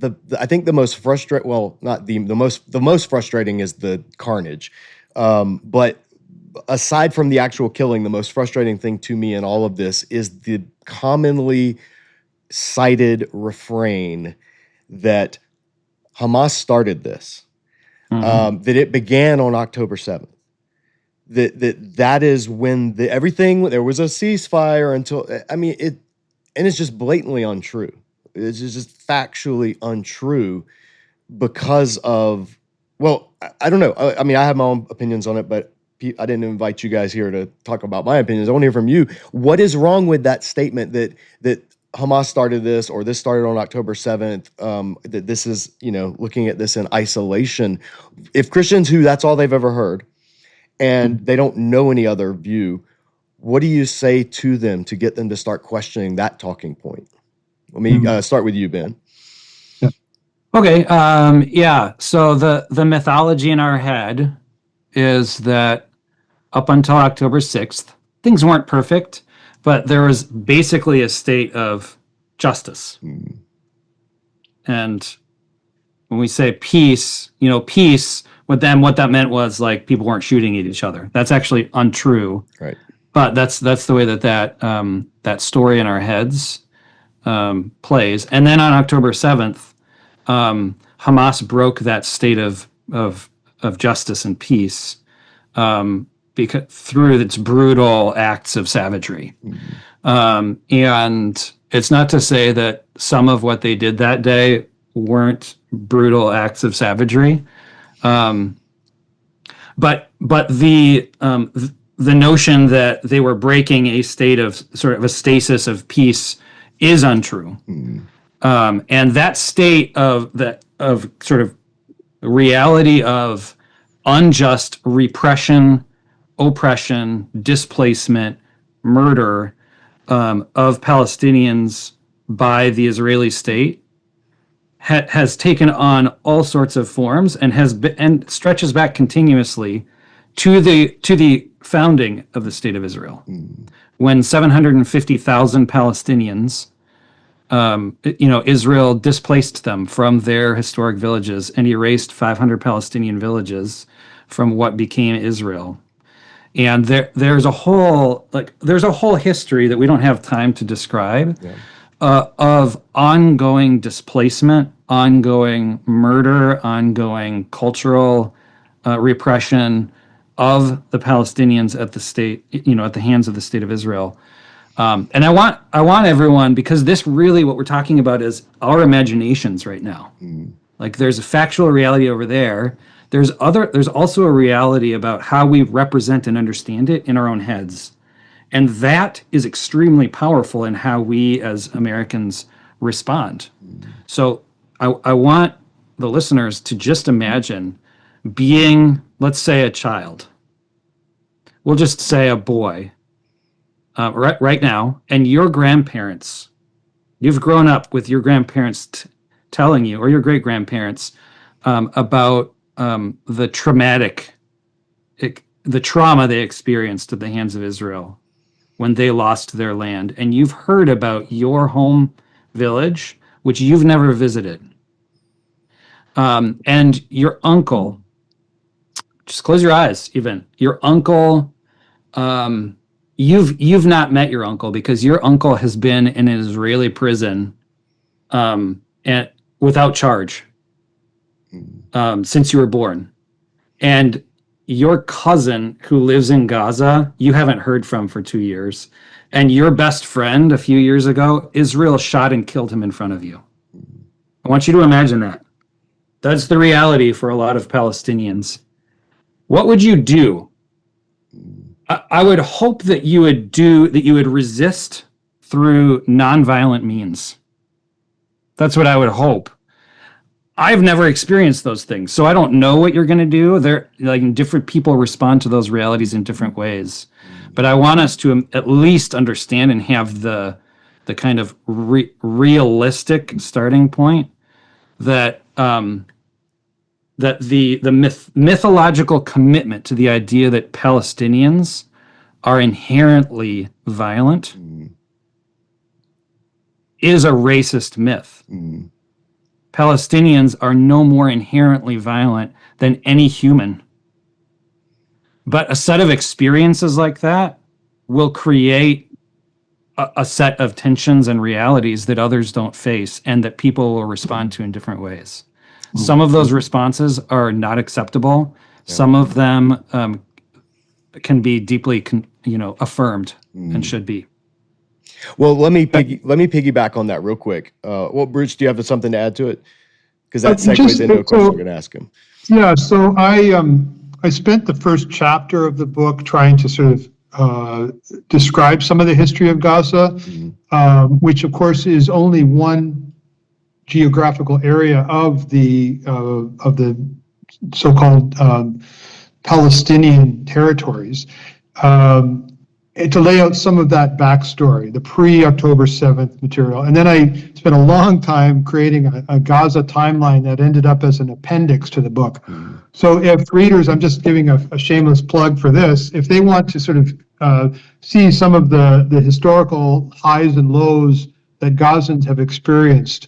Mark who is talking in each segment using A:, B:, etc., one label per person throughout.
A: I think the most frustrating, well, not the most frustrating is the carnage. But aside from the actual killing, the most frustrating thing to me in all of this is the commonly cited refrain that Hamas started this, that it began on October 7th. That is when there was a ceasefire until, I mean, and it's just blatantly untrue. It's just factually untrue because of, well, I don't know. I mean, I have my own opinions on it, but I didn't invite you guys here to talk about my opinions. I want to hear from you. What is wrong with that statement that Hamas started this, or this started on October 7th, that this is, looking at this in isolation? If Christians who that's all they've ever heard and they don't know any other view, what do you say to them to get them to start questioning that talking point? Let me start with you, Ben.
B: Okay. So the mythology in our head is that up until October 6th, things weren't perfect, but there was basically a state of justice. And when we say peace, peace, what that meant was like people weren't shooting at each other. That's actually untrue.
A: Right.
B: But that's the way that story in our heads plays. And then on October 7th, Hamas broke that state of justice and peace because through its brutal acts of savagery. And it's not to say that some of what they did that day weren't brutal acts of savagery, but the notion that they were breaking a state of sort of a stasis of peace is untrue. And that state of sort of reality of unjust repression, oppression, displacement, murder of Palestinians by the Israeli state has taken on all sorts of forms and stretches back continuously to the founding of the state of Israel, when 750,000 Palestinians, Israel displaced them from their historic villages and erased 500 Palestinian villages from what became Israel. And there's a whole history that we don't have time to describe, of ongoing displacement, ongoing murder, ongoing cultural repression of the Palestinians at the hands of the state of Israel. And I want everyone, because this really, what we're talking about is our imaginations right now. Like there's a factual reality over there. There's also a reality about how we represent and understand it in our own heads. And that is extremely powerful in how we as Americans respond. So I want the listeners to just imagine being, let's say, a child. We'll just say a boy right now, and your grandparents, you've grown up with your grandparents telling you, or your great-grandparents, about the trauma they experienced at the hands of Israel when they lost their land. And you've heard about your home village, which you've never visited. And your uncle, just close your eyes even, your uncle, you've not met your uncle because your uncle has been in an Israeli prison without charge since you were born. And your cousin who lives in Gaza, you haven't heard from for 2 years. And your best friend a few years ago, Israel shot and killed him in front of you. I want you to imagine that. That's the reality for a lot of Palestinians. What would you do? I would hope that you would resist through nonviolent means. That's what I would hope. I've never experienced those things, so I don't know what you're going to do. Different people respond to those realities in different ways. But I want us to at least understand and have the kind of realistic starting point that the mythological commitment to the idea that Palestinians are inherently violent is a racist myth. Palestinians are no more inherently violent than any human. But a set of experiences like that will create a set of tensions and realities that others don't face and that people will respond to in different ways. Some of those responses are not acceptable.
A: Yeah.
B: Some of them can be deeply, affirmed and should be.
A: Well, let me piggyback on that real quick. Well, Bruce, do you have something to add to it? Because that segues into a question I'm going to ask him.
C: Yeah, so I spent the first chapter of the book trying to sort of describe some of the history of Gaza, which of course is only one geographical area of the so-called Palestinian territories, and to lay out some of that backstory, the pre-October 7th material. And then I spent a long time creating a Gaza timeline that ended up as an appendix to the book. So if readers, I'm just giving a shameless plug for this, if they want to sort of see some of the historical highs and lows that Gazans have experienced,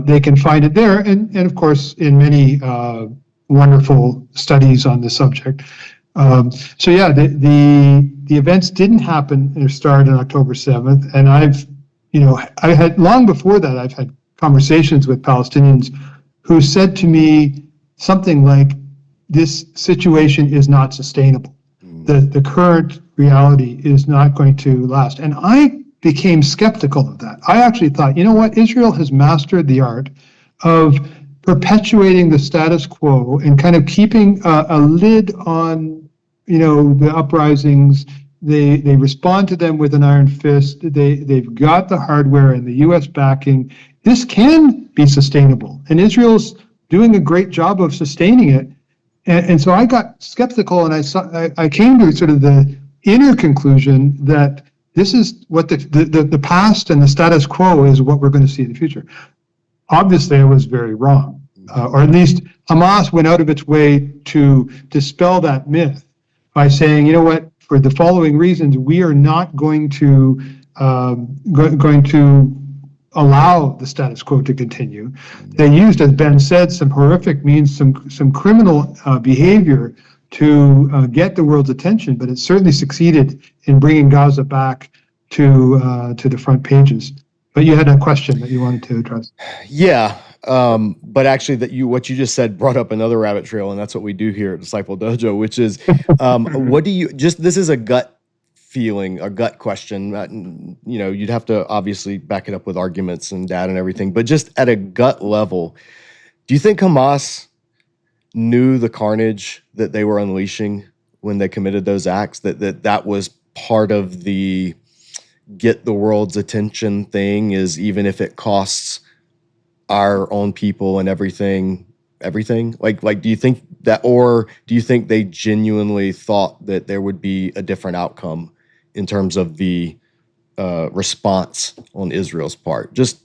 C: they can find it there. And of course, in many wonderful studies on the subject. So yeah, the events didn't happen or start on October 7th, and I had long before that I've had conversations with Palestinians who said to me something like, "This situation is not sustainable. The current reality is not going to last." And I became skeptical of that. I actually thought, you know what, Israel has mastered the art of perpetuating the status quo and kind of keeping a lid on the uprisings. They respond to them with an iron fist. They've got the hardware and the U.S. backing. This can be sustainable, and Israel's doing a great job of sustaining it. And so I got skeptical, and I came to sort of the inner conclusion that this is what the past and the status quo is what we're going to see in the future. Obviously, I was very wrong, or at least Hamas went out of its way to dispel that myth by saying, you know what, for the following reasons, we are not going to allow the status quo to continue. They used, as Ben said, some horrific means, some criminal behavior to get the world's attention, but it certainly succeeded in bringing Gaza back to the front pages. But you had a question that you wanted to address.
A: Yeah. But actually what you just said brought up another rabbit trail, and that's what we do here at Disciple Dojo, which is, what do you, this is a gut feeling, a gut question. You'd have to obviously back it up with arguments and data and everything, but just at a gut level, do you think Hamas knew the carnage that they were unleashing when they committed those acts, that was part of the get the world's attention thing, is even if it costs our own people and everything, like do you think that, or do you think they genuinely thought that there would be a different outcome in terms of the response on Israel's part? Just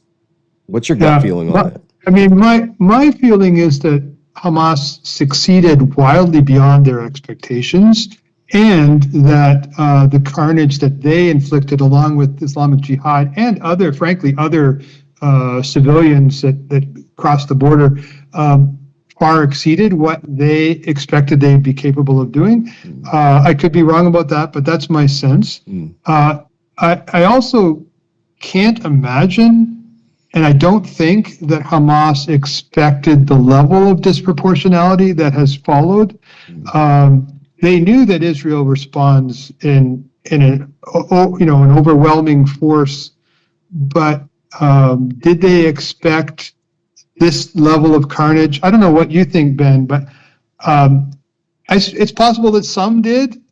A: what's your gut feeling on that?
C: I mean, my feeling is that Hamas succeeded wildly beyond their expectations, and that the carnage that they inflicted, along with Islamic Jihad and other civilians that crossed the border, far exceeded what they expected they'd be capable of doing. I could be wrong about that, but that's my sense. I also can't imagine, and I don't think that Hamas expected the level of disproportionality that has followed. They knew that Israel responds in an overwhelming force, but did they expect this level of carnage? I don't know what you think, Ben, but it's possible that some did,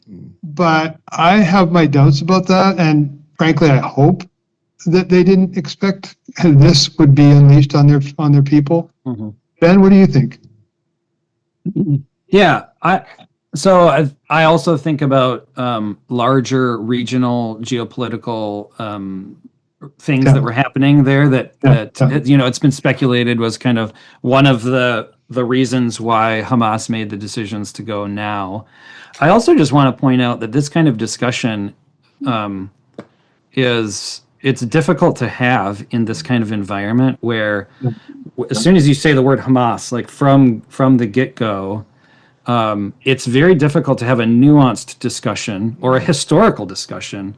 C: but I have my doubts about that. And frankly, I hope that they didn't expect this would be unleashed on their people. Ben, what do you think?
B: Yeah, I also think about larger regional geopolitical things that were happening there that it's been speculated was kind of one of the reasons why Hamas made the decisions to go now. I also just want to point out that this kind of discussion is it's difficult to have in this kind of environment where
C: Yeah.
B: as soon as you say the word Hamas, like from the get-go, it's very difficult to have a nuanced discussion or a historical discussion.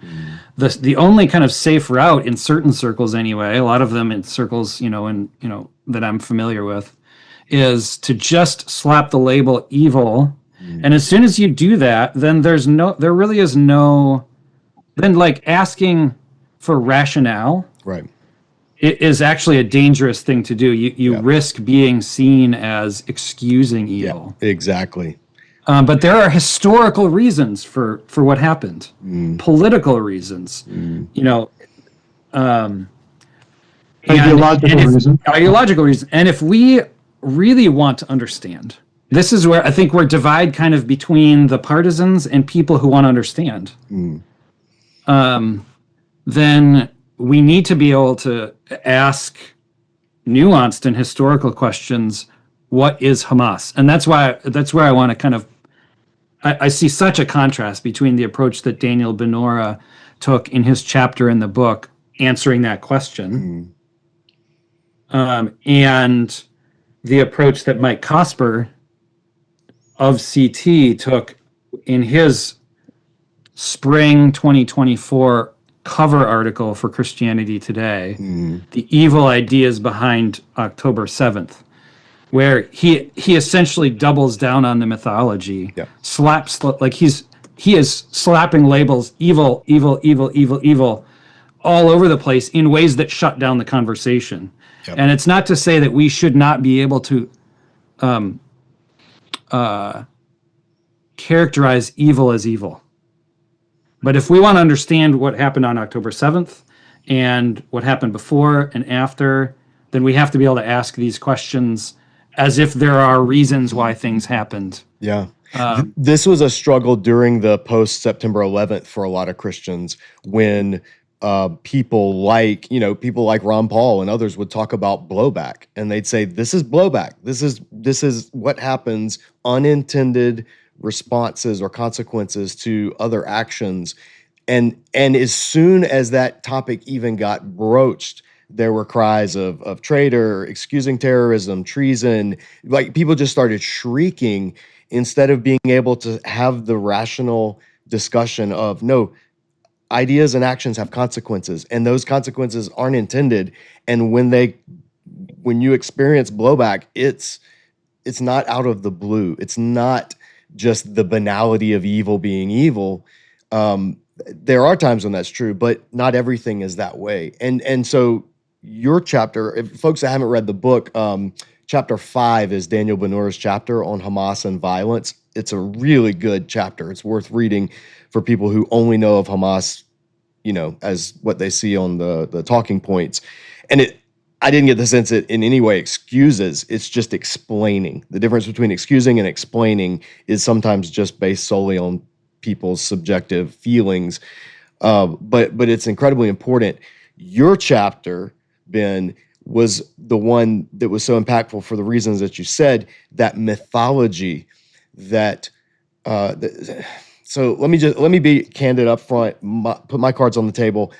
B: The only kind of safe route in certain circles anyway, a lot of them in circles, that I'm familiar with, is to just slap the label evil. And as soon as you do that, then there really is no, then like asking for rationale
A: Right.
B: it is actually a dangerous thing to do. You risk being seen as excusing evil.
A: Yeah, exactly.
B: But there are historical reasons for what happened, political reasons, ideological reasons. And if we really want to understand, this is where I think we're divide kind of between the partisans and people who want to understand. Then we need to be able to ask nuanced and historical questions. What is Hamas? And that's where I want to kind of, I see such a contrast between the approach that Daniel Benora took in his chapter in the book, answering that question, and the approach that Mike Cosper of CT took in his spring 2024 cover article for Christianity Today, The Evil Ideas Behind October 7th, where he essentially doubles down on the mythology, he is slapping labels, evil, evil, evil, evil, evil, all over the place in ways that shut down the conversation. Yep. And it's not to say that we should not be able to characterize evil as evil. But if we want to understand what happened on October 7th and what happened before and after, then we have to be able to ask these questions as if there are reasons why things happened.
A: Yeah. This was a struggle during the post-September 11th for a lot of Christians when people like Ron Paul and others would talk about blowback, and they'd say, this is blowback. This is what happens, unintended responses or consequences to other actions. And as soon as that topic even got broached, there were cries of traitor, excusing terrorism, treason. Like, people just started shrieking instead of being able to have the rational discussion of, no, ideas and actions have consequences, and those consequences aren't intended. And when you experience blowback, it's not out of the blue. It's not just the banality of evil being evil. There are times when that's true, but not everything is that way. And so your chapter, if folks that haven't read the book, chapter 5 is Daniel Benora's chapter on Hamas and violence. It's a really good chapter. It's worth reading for people who only know of Hamas, as what they see on the talking points. And I didn't get the sense it in any way excuses. It's just explaining. The difference between excusing and explaining is sometimes just based solely on people's subjective feelings. But it's incredibly important. Your chapter, Ben, was the one that was so impactful for the reasons that you said, that mythology that so let me be candid up front, put my cards on the table.